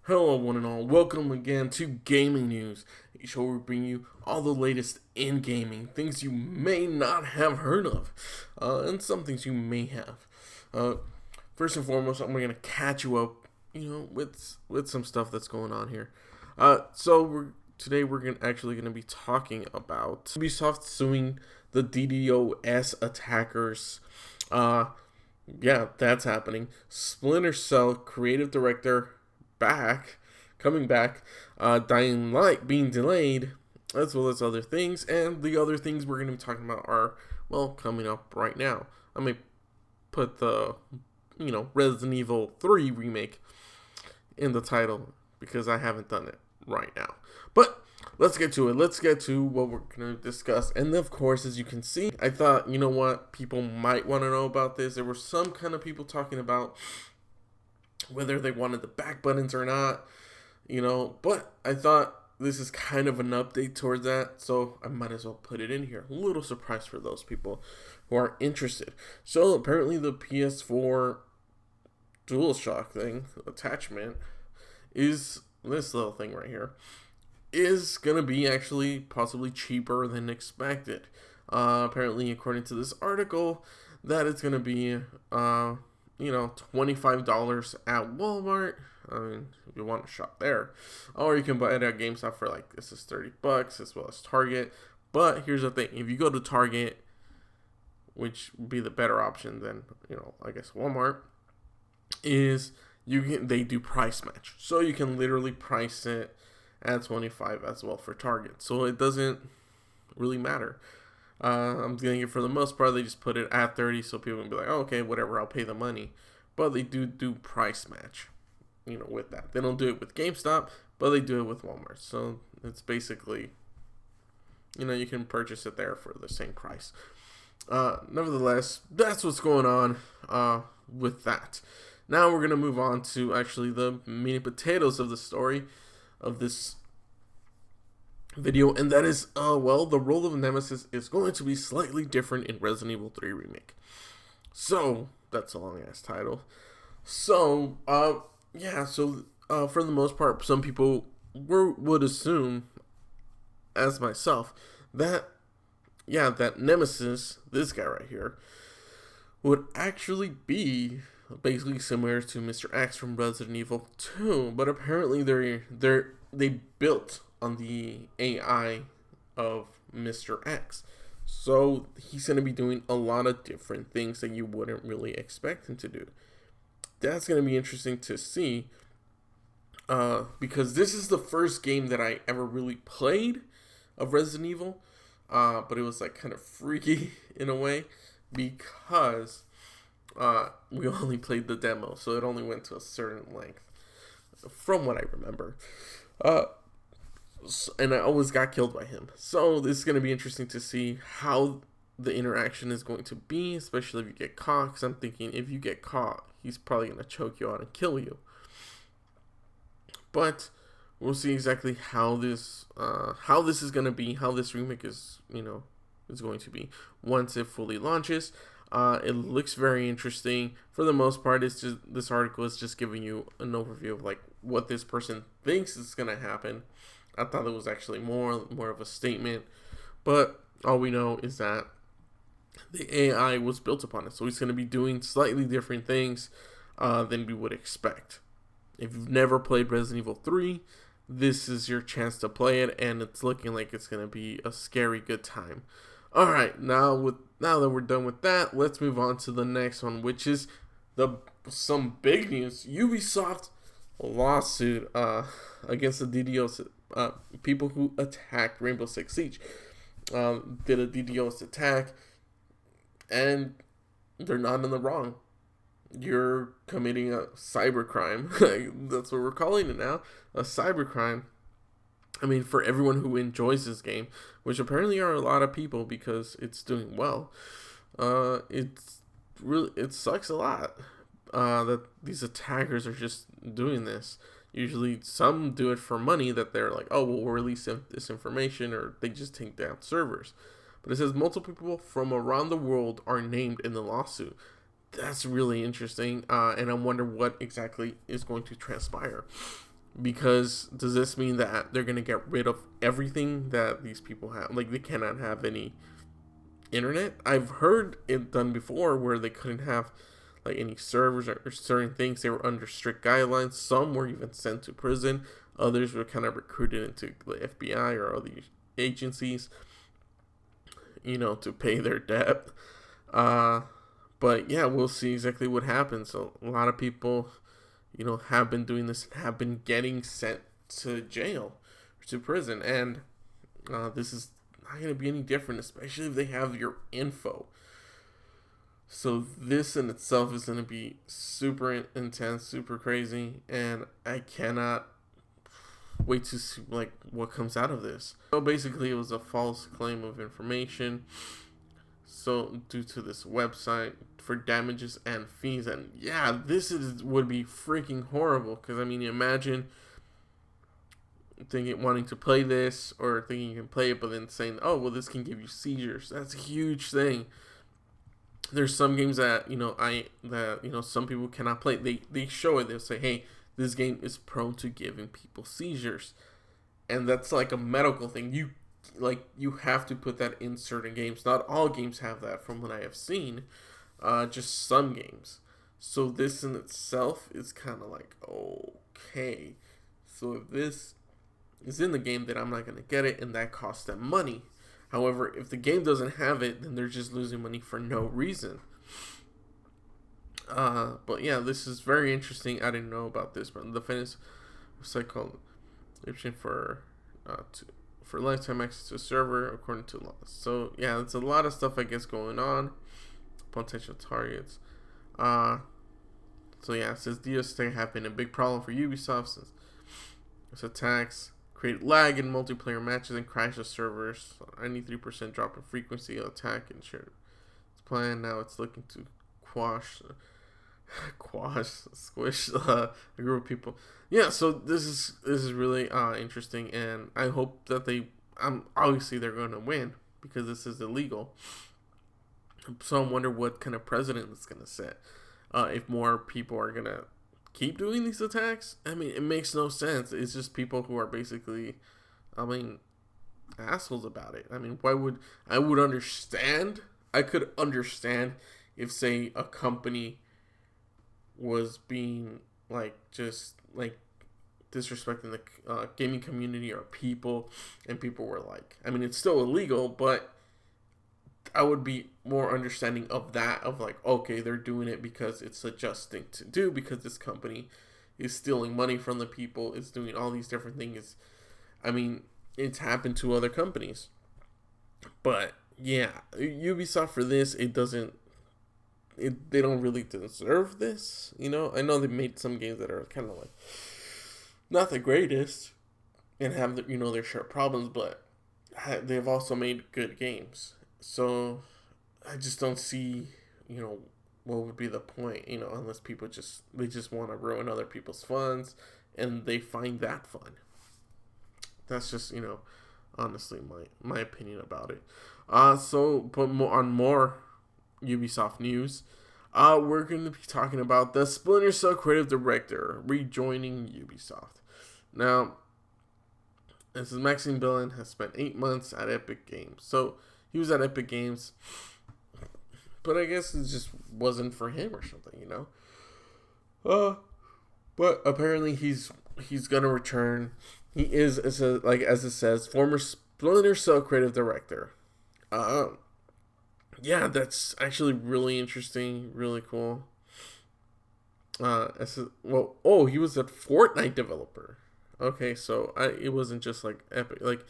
Hello one and all, welcome again to Gaming News, a show where we bring you all the latest in gaming, things you may not have heard of, and some things you may have. First and foremost, I'm going to catch you up, with some stuff that's going on here. Today we're actually going to be talking about Ubisoft suing the DDoS attackers. Yeah, that's happening. Splinter Cell creative director coming back, Dying Light being delayed, as well as other things, and the other things we're going to be talking about are, well, coming up right now. I may put the, Resident Evil 3 remake in the title, because I haven't done it right now. But, let's get to it. Let's get to what we're going to discuss. And of course, as you can see, I thought, you know what, people might want to know about this. There were some kind of people talking about whether they wanted the back buttons or not, but I thought this is kind of an update towards that, so I might as well put it in here. A little surprise for those people who are interested. So apparently the PS4 DualShock thing, attachment, is this little thing right here, is going to be actually possibly cheaper than expected. Apparently, according to this article, that it's going to be $25 at Walmart. I mean, if you want to shop there, or you can buy it at GameStop for this is $30, as well as Target. But here's the thing: if you go to Target, which would be the better option than I guess Walmart, is they do price match, so you can literally price it at $25 as well for Target. So it doesn't really matter. I'm getting it for the most part. They just put it at $30, so people can be like, oh, okay, whatever, I'll pay the money. But they do price match, with that. They don't do it with GameStop, but they do it with Walmart. So it's basically, you can purchase it there for the same price. Nevertheless, that's what's going on with that. Now we're going to move on to actually the meat and potatoes of the story of this video, and that is, the role of Nemesis is going to be slightly different in Resident Evil 3 Remake. So, that's a long-ass title. So, for the most part, some people would assume, as myself, that Nemesis, this guy right here, would actually be basically similar to Mr. X from Resident Evil 2, but apparently they built on the AI of Mr. X. So he's going to be doing a lot of different things that you wouldn't really expect him to do. That's going to be interesting to see, because this is the first game that I ever really played of Resident Evil, but it was kind of freaky in a way, because we only played the demo, so it only went to a certain length, from what I remember. And I always got killed by him. So this is going to be interesting to see how the interaction is going to be, especially if you get caught. Because I'm thinking, if you get caught, he's probably going to choke you out and kill you. But we'll see exactly how this is going to be, how this remake is going to be once it fully launches. It looks very interesting. For the most part, this article is just giving you an overview of what this person thinks is going to happen. I thought it was actually more of a statement, but all we know is that the AI was built upon it, so he's going to be doing slightly different things than we would expect. If you've never played Resident Evil 3, this is your chance to play it, and it's looking like it's going to be a scary good time. All right, now that we're done with that, let's move on to the next one, which is some big news. Ubisoft lawsuit against the DDoS people who attacked Rainbow Six Siege. Did a DDoS attack, and they're not in the wrong. You're committing a cybercrime. That's what we're calling it now, a cybercrime. I mean, for everyone who enjoys this game, which apparently are a lot of people because it's doing well, it sucks a lot that these attackers are just doing this. Usually some do it for money, that they're like, oh, we'll release this information, or they just take down servers. But it says multiple people from around the world are named in the lawsuit. That's really interesting, and I wonder what exactly is going to transpire. Because does this mean that they're going to get rid of everything that these people have? Like, they cannot have any internet? I've heard it done before where they couldn't have like any servers or certain things. They were under strict guidelines. Some were even sent to prison. Others were kind of recruited into the FBI or other agencies, to pay their debt. But yeah, we'll see exactly what happens. So a lot of people, have been doing this and have been getting sent to jail or to prison. And this is not going to be any different, especially if they have your info. So this in itself is going to be super intense, super crazy, and I cannot wait to see like what comes out of this. So basically, it was a false claim of information. So due to this website for damages and fees, and yeah, would be freaking horrible. Because I mean, imagine wanting to play this or thinking you can play it, but then saying, "Oh, well, this can give you seizures." That's a huge thing. There's some games that some people cannot play. They show it. They'll say, "Hey, this game is prone to giving people seizures," and that's like a medical thing. You have to put that in certain games. Not all games have that, from what I have seen. Just some games. So this in itself is kind of like, okay. So if this is in the game, then I'm not gonna get it, and that costs them money. However, if the game doesn't have it, then they're just losing money for no reason. But yeah, this is very interesting. I didn't know about this, but the Finnish website called option for lifetime access to a server according to laws. So yeah, it's a lot of stuff I guess going on. Potential targets. So yeah, it says DDoS have been a big problem for Ubisoft since its attacks create lag in multiplayer matches and crash the servers. 93% drop in frequency of attack and share its plan. Now it's looking to squish a group of people. Yeah, so this is really interesting, and I hope that obviously they're going to win because this is illegal. So I wonder what kind of precedent it's going to set. If more people are going to keep doing these attacks, I mean, it makes no sense. It's just people who are basically, assholes about it. I mean, I could understand if, say, a company was being just disrespecting the gaming community or people, and people were like, I mean, it's still illegal, but I would be more understanding of that, of like, okay, they're doing it because it's a just thing to do, because this company is stealing money from the people, it's doing all these different things. I mean, it's happened to other companies. But yeah, Ubisoft for this, they don't really deserve this, I know they made some games that are kind of like not the greatest and have their share of problems, but they've also made good games. So I just don't see, what would be the point, unless people just want to ruin other people's funds and they find that fun. That's just, honestly my opinion about it. But more Ubisoft news, we're going to be talking about the Splinter Cell creative director rejoining Ubisoft. Now, this is Maxime Billon has spent 8 months at Epic Games. So he was at Epic Games, but I guess it just wasn't for him or something, But apparently he's gonna return. He is, as it says, former Splinter Cell creative director. Yeah, that's actually really interesting, really cool. He was a Fortnite developer. Okay, so it wasn't just like Epic. Like,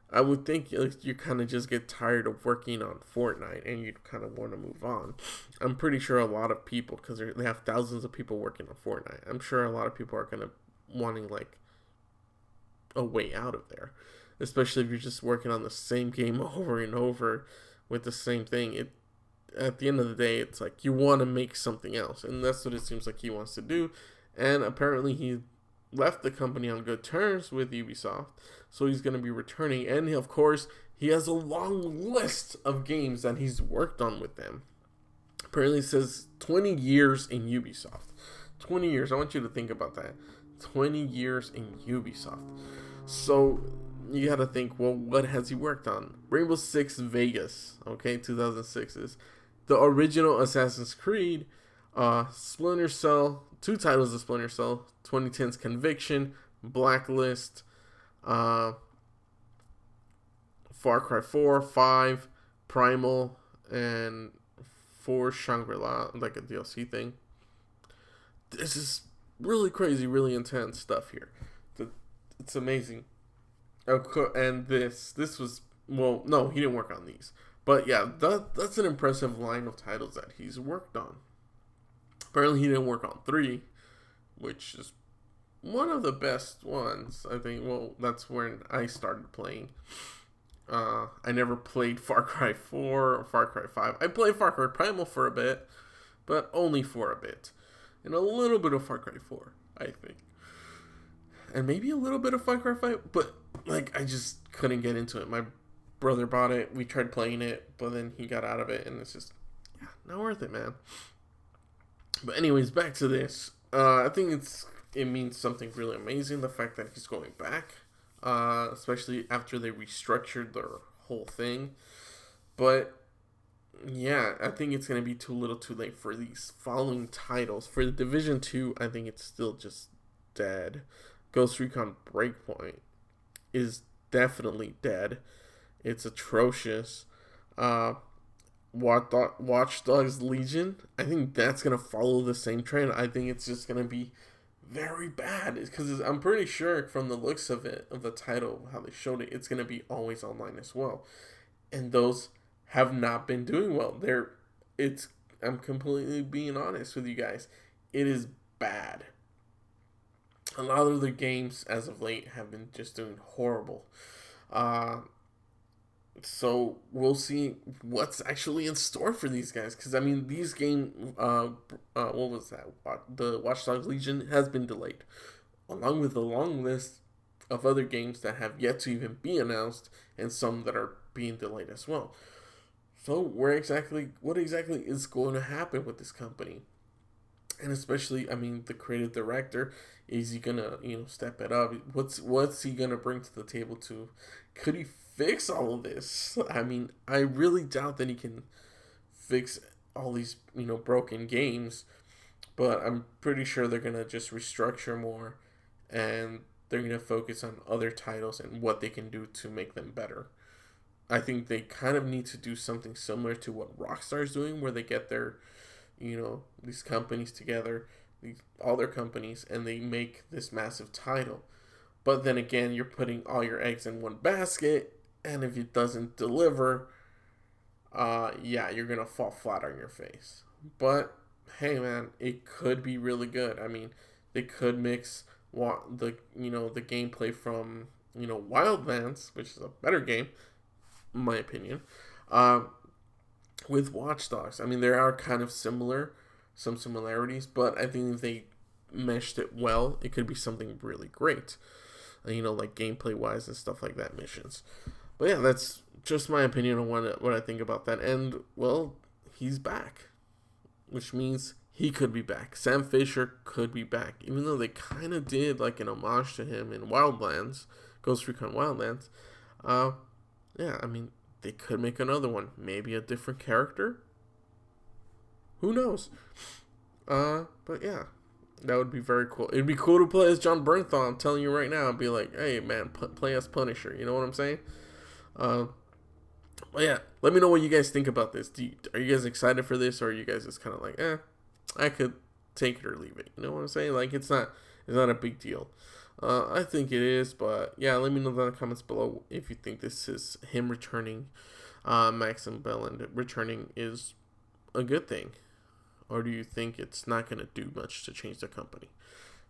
I would think you kind of just get tired of working on Fortnite and you'd kind of want to move on. I'm pretty sure a lot of people, because they have thousands of people working on Fortnite, I'm sure a lot of people are going to wanting like a way out of there. Especially if you're just working on the same game over and over with the same thing. At the end of the day, it's like you want to make something else. And that's what it seems like he wants to do. And apparently he left the company on good terms with Ubisoft, so he's going to be returning, and of course he has a long list of games that he's worked on with them. Apparently it says 20 years in Ubisoft. 20 years. I want you to think about that. 20 years in Ubisoft. So you got to think, well, what has he worked on? Rainbow Six Vegas, okay, 2006 is the original Assassin's Creed, Splinter Cell, 2 titles of Splinter Cell, 2010's Conviction, Blacklist, Far Cry 4, 5, Primal, and 4 Shangri-La, like a DLC thing. This is really crazy, really intense stuff here. It's amazing. And this was, well, no, he didn't work on these. But yeah, that's an impressive line of titles that he's worked on. Apparently he didn't work on 3, which is one of the best ones, I think. Well, that's when I started playing. I never played Far Cry 4 or Far Cry 5. I played Far Cry Primal for a bit, but only for a bit. And a little bit of Far Cry 4, I think. And maybe a little bit of Far Cry 5, but like I just couldn't get into it. My brother bought it, we tried playing it, but then he got out of it, and it's just, yeah, not worth it, man. But anyways, back to this. I think it means something really amazing, the fact that he's going back. Especially after they restructured their whole thing. But yeah, I think it's going to be too little too late for these following titles. For the Division 2, I think it's still just dead. Ghost Recon Breakpoint is definitely dead. It's atrocious. Watch Dogs Legion, I think that's going to follow the same trend. I think it's just going to be very bad, because I'm pretty sure from the looks of it, of the title, how they showed it, it's going to be always online as well. And those have not been doing well. I'm completely being honest with you guys. It is bad. A lot of the games as of late have been just doing horrible. So we'll see what's actually in store for these guys. Because, I mean, these games, what was that? The Watch Dogs Legion has been delayed. Along with a long list of other games that have yet to even be announced. And some that are being delayed as well. So what exactly is going to happen with this company? And especially, I mean, the creative director, is he going to, step it up? What's he going to bring to the table to? Could he fix all of this? I mean, I really doubt that he can fix all these, broken games. But I'm pretty sure they're going to just restructure more. And they're going to focus on other titles and what they can do to make them better. I think they kind of need to do something similar to what Rockstar's doing, where they get their, these companies together, all their companies, and they make this massive title. But then again, you're putting all your eggs in one basket, and if it doesn't deliver, you're going to fall flat on your face. But, hey man, it could be really good. I mean, they could mix the gameplay from, Wildlands, which is a better game, in my opinion, with Watch Dogs. I mean, there are kind of some similarities, but I think if they meshed it well, it could be something really great. Like gameplay wise and stuff like that, missions. But yeah, that's just my opinion on what I think about that. And well, he's back, which means he could be back. Sam Fisher could be back, even though they kind of did like an homage to him in Wildlands, Ghost Recon Wildlands. Yeah, I mean, they could make another one. Maybe a different character? Who knows? But yeah, that would be very cool. It'd be cool to play as John Bernthal, I'm telling you right now. I'd be like, hey, man, play as Punisher. You know what I'm saying? But yeah, let me know what you guys think about this. Are you guys excited for this, or are you guys just kind of like, I could take it or leave it? You know what I'm saying? Like, it's not a big deal. I think it is, but yeah, let me know in the comments below if you think this is him returning, Maxim Belland returning is a good thing, or do you think it's not going to do much to change the company?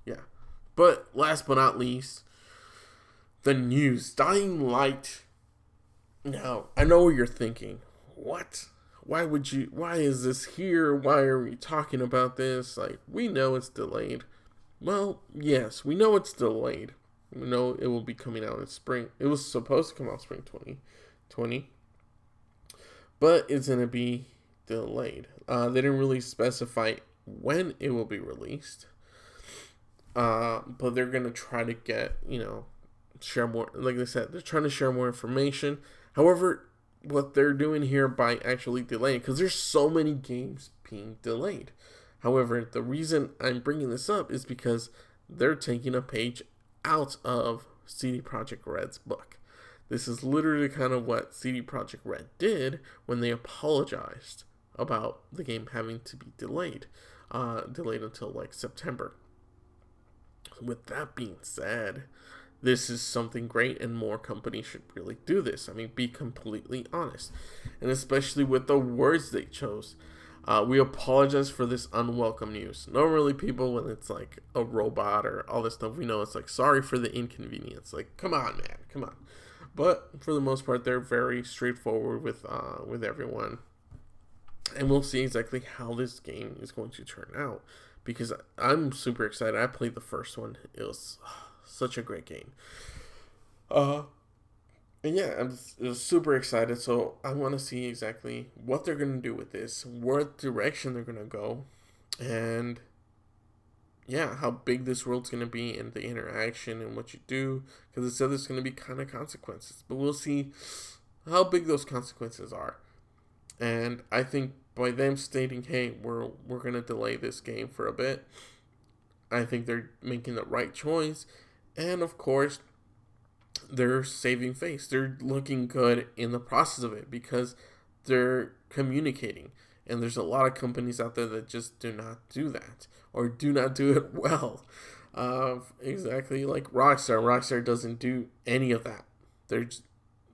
Yeah, but last but not least, the news. Dying Light. Now, I know what you're thinking. What? Why is this here? Why are we talking about this? Like, we know it's delayed. Well, yes, we know it's delayed. We know it will be coming out in spring. It was supposed to come out spring 2020. But it's going to be delayed. They didn't really specify when it will be released. But they're gonna try to get, share more. Like I said, they're trying to share more information. However, what they're doing here by actually delaying, because there's so many games being delayed. However, the reason I'm bringing this up is because they're taking a page out of CD Projekt Red's book. This is literally kind of what CD Projekt Red did when they apologized about the game having to be delayed until like September. With that being said, this is something great, and more companies should really do this. I mean, be completely honest, and especially with the words they chose. We apologize for this unwelcome news. Normally, people, when it's like a robot or all this stuff, we know it's like, sorry for the inconvenience. Like, come on, man, come on. But for the most part, they're very straightforward with everyone, and we'll see exactly how this game is going to turn out. Because I'm super excited. I played the first one. It was such a great game. And yeah, I'm super excited. So I want to see exactly what they're going to do with this, what direction they're going to go, and yeah, how big this world's going to be, and the interaction and what you do. Because it said there's going to be kind of consequences, but we'll see how big those consequences are. And I think by them stating, hey, we're going to delay this game for a bit, I think they're making the right choice. And of course, they're saving face. They're looking good in the process of it because they're communicating. And there's a lot of companies out there that just do not do that, or do not do it well. Exactly like Rockstar. Rockstar doesn't do any of that.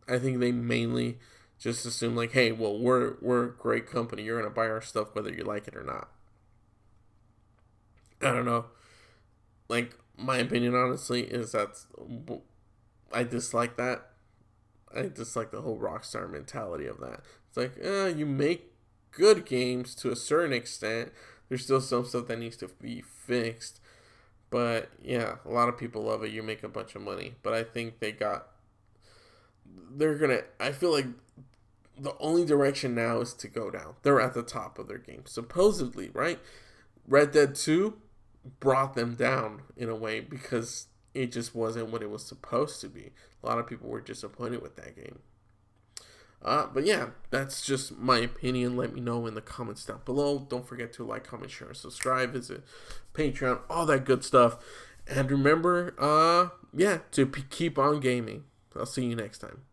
I think they mainly just assume like, hey, well, we're a great company. You're gonna buy our stuff whether you like it or not. I don't know. Like, my opinion, honestly, is I dislike that. I dislike the whole Rockstar mentality of that. It's like, you make good games to a certain extent. There's still some stuff that needs to be fixed. But yeah, a lot of people love it. You make a bunch of money. But I think I feel like the only direction now is to go down. They're at the top of their game, supposedly, right? Red Dead 2 brought them down in a way because it just wasn't what it was supposed to be. A lot of people were disappointed with that game. But yeah, that's just my opinion. Let me know in the comments down below. Don't forget to like, comment, share, and subscribe. Visit Patreon, all that good stuff. And remember, to keep on gaming. I'll see you next time.